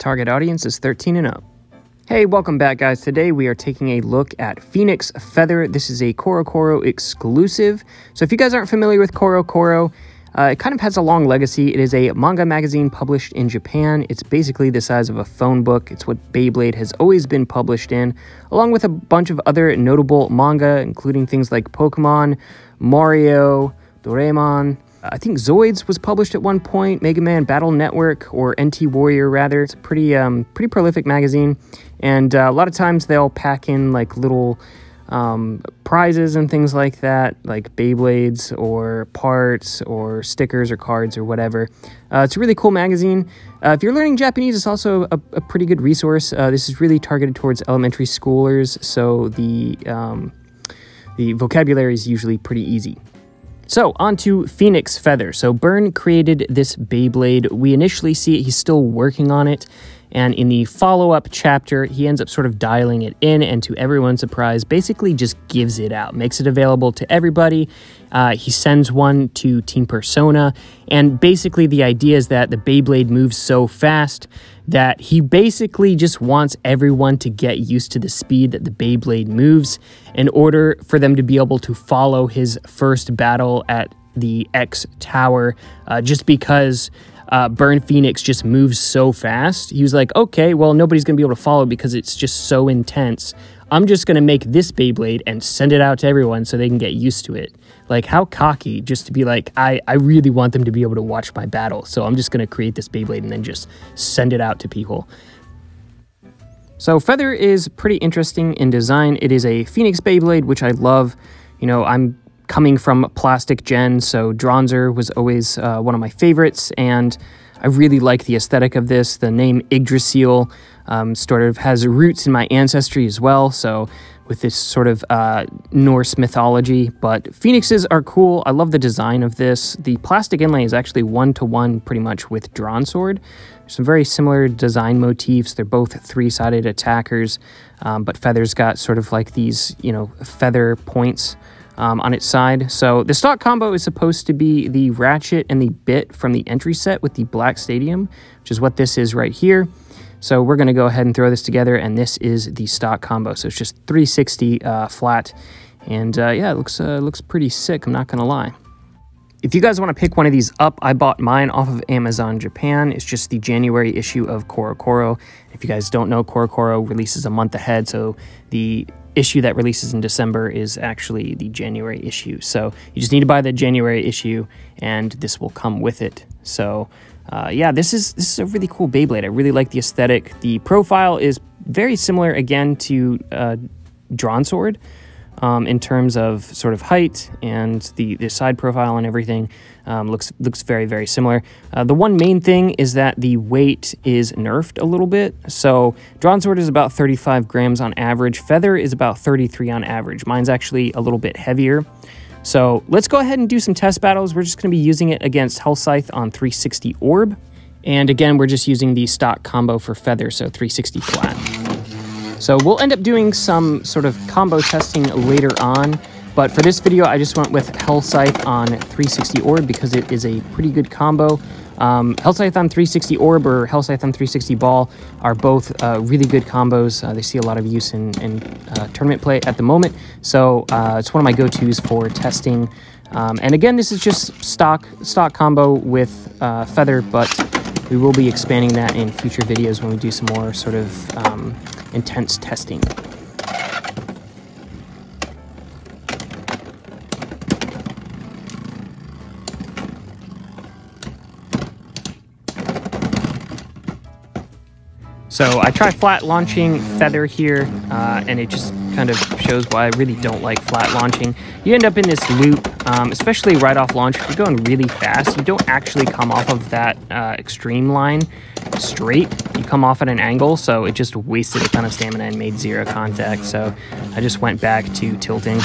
Target audience is 13 and up. Hey, welcome back, guys. Today we are taking a look at Phoenix Feather. This is a coro exclusive. So if you guys aren't familiar with coro, it kind of has a long legacy. It is a manga magazine published in Japan. It's basically the size of a phone book. It's what Beyblade has always been published in, along with a bunch of other notable manga, including things like Pokemon, Mario, Doraemon. I think Zoids was published at one point, Mega Man Battle Network, or NT Warrior rather. It's a pretty prolific magazine, and a lot of times they'll pack in like little prizes and things like that, like Beyblades or parts or stickers or cards or whatever. It's a really cool magazine. If you're learning Japanese, it's also a pretty good resource. This is really targeted towards elementary schoolers, so the vocabulary is usually pretty easy. So, on to Phoenix Feather. So, Burn created this Beyblade. We initially see it, he's still working on it, and in the follow-up chapter, he ends up sort of dialing it in, and to everyone's surprise, basically just gives it out, makes it available to everybody. He sends one to Team Persona, and basically the idea is that the Beyblade moves so fast that he basically just wants everyone to get used to the speed that the Beyblade moves in order for them to be able to follow his first battle at the X Tower, just because Burn Phoenix just moves so fast. He was like, okay, well, nobody's going to be able to follow because it's just so intense. I'm just going to make this Beyblade and send it out to everyone so they can get used to it. Like, how cocky just to be like, I really want them to be able to watch my battle, so I'm just going to create this Beyblade and then just send it out to people. So Feather is pretty interesting in design. It is a Phoenix Beyblade, which I love. You know, I'm coming from Plastic Gen, so Dronzer was always one of my favorites, and I really like the aesthetic of this. The name Yggdrasil sort of has roots in my ancestry as well, so with this sort of Norse mythology, but Phoenixes are cool. I love the design of this. The plastic inlay is actually one-to-one pretty much with Drawn Sword. There's some very similar design motifs. They're both three-sided attackers, but Feather's got sort of like these, you know, feather points on its side. So the stock combo is supposed to be the ratchet and the bit from the entry set with the Black Stadium, which is what this is right here. So we're going to go ahead and throw this together, and this is the stock combo. So it's just 360 flat, and yeah, it looks pretty sick, I'm not going to lie. If you guys want to pick one of these up, I bought mine off of Amazon Japan. It's just the January issue of coro. If you guys don't know, coro releases a month ahead, so the issue that releases in December is actually the January issue. So you just need to buy the January issue, and this will come with it. So yeah, this is a really cool Beyblade. I really like the aesthetic. The profile is very similar again to Drawn Sword in terms of sort of height, and the side profile and everything looks very, very similar. The one main thing is that the weight is nerfed a little bit. So Drawn Sword is about 35 grams on average. Feather is about 33 on average. Mine's actually a little bit heavier. So let's go ahead and do some test battles. We're just going to be using it against Hell Scythe on 360 Orb. And again, we're just using the stock combo for Feather, so 360 flat. So we'll end up doing some sort of combo testing later on. But for this video, I just went with Hell Scythe on 360 Orb because it is a pretty good combo. Hell Scythe on 360 Orb or Hell Scythe on 360 Ball are both really good combos. They see a lot of use in tournament play at the moment. So it's one of my go-tos for testing. And again, this is just stock combo with Feather, but we will be expanding that in future videos when we do some more sort of intense testing. So I try flat launching Feather here, and it just kind of shows why I really don't like flat launching. You end up in this loop, especially right off launch. If you're going really fast, you don't actually come off of that extreme line straight. You come off at an angle, so it just wasted a ton of stamina and made zero contact. So I just went back to tilting.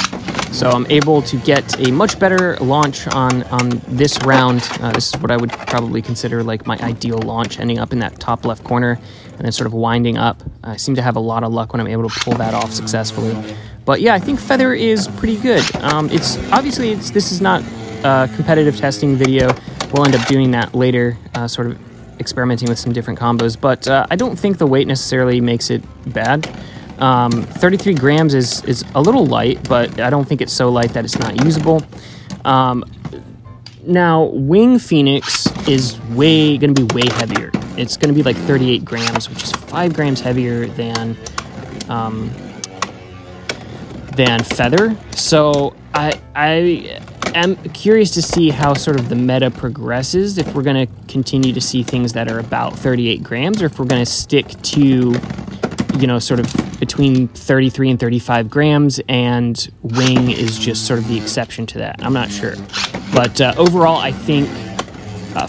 So I'm able to get a much better launch on this round. This is what I would probably consider like my ideal launch, ending up in that top left corner and then sort of winding up. I seem to have a lot of luck when I'm able to pull that off successfully. But yeah, I think Feather is pretty good. This is not a competitive testing video. We'll end up doing that later, sort of experimenting with some different combos, but I don't think the weight necessarily makes it bad. 33 grams is a little light, but I don't think it's so light that it's not usable. Now, Wing Phoenix is going to be way heavier. It's going to be like 38 grams, which is 5 grams heavier than Feather. So I am curious to see how sort of the meta progresses, if we're going to continue to see things that are about 38 grams, or if we're going to stick to, you know, sort of between 33 and 35 grams, and Wing is just sort of the exception to that. I'm not sure. But overall, I think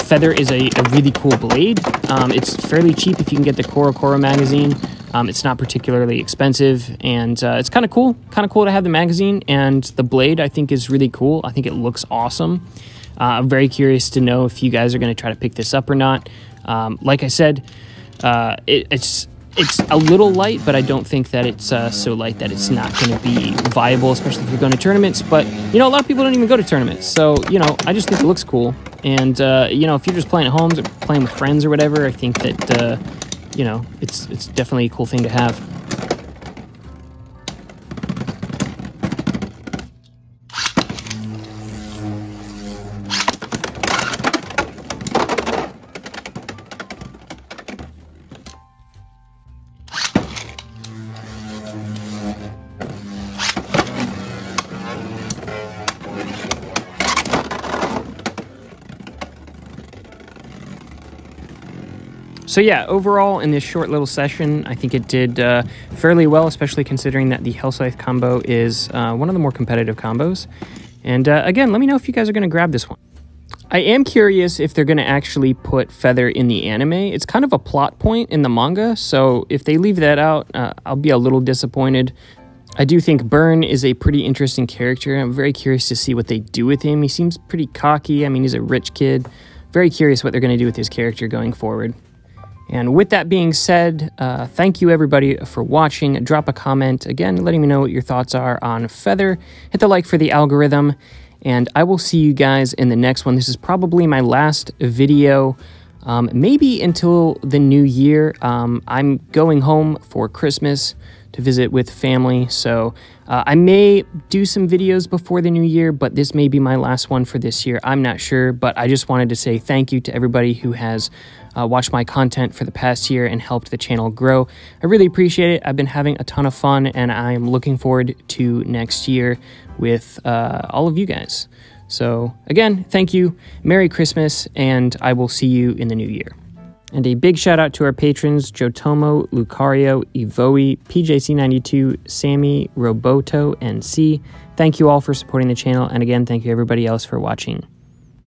Feather is a really cool blade. It's fairly cheap if you can get the Coro magazine. It's not particularly expensive, and it's kind of cool. Kind of cool to have the magazine, and the blade I think is really cool. I think it looks awesome. I'm very curious to know if you guys are going to try to pick this up or not. Like I said, it's a little light, but I don't think that it's so light that it's not going to be viable, especially if you're going to tournaments. But, you know, a lot of people don't even go to tournaments. So, you know, I just think it looks cool. And, you know, if you're just playing at home or playing with friends or whatever, I think that, you know, it's definitely a cool thing to have. So yeah, overall in this short little session, I think it did fairly well, especially considering that the Hellscythe combo is one of the more competitive combos. And again, let me know if you guys are going to grab this one. I am curious if they're going to actually put Feather in the anime. It's kind of a plot point in the manga, so if they leave that out, I'll be a little disappointed. I do think Burn is a pretty interesting character. I'm very curious to see what they do with him. He seems pretty cocky. I mean, he's a rich kid. Very curious what they're going to do with his character going forward. And with that being said, thank you everybody for watching. Drop a comment, again, letting me know what your thoughts are on Feather. Hit the like for the algorithm, and I will see you guys in the next one. This is probably my last video, maybe until the new year. I'm going home for Christmas to visit with family, so I may do some videos before the new year, but this may be my last one for this year. I'm not sure, but I just wanted to say thank you to everybody who has watched my content for the past year and helped the channel grow. I really appreciate it. I've been having a ton of fun, and I'm looking forward to next year with all of you guys. So again, thank you, Merry Christmas, and I will see you in the new year. And a big shout out to our patrons, Jotomo, Lucario, Evoe, PJC92, Sammy, Roboto, and C. Thank you all for supporting the channel, and again, thank you everybody else for watching.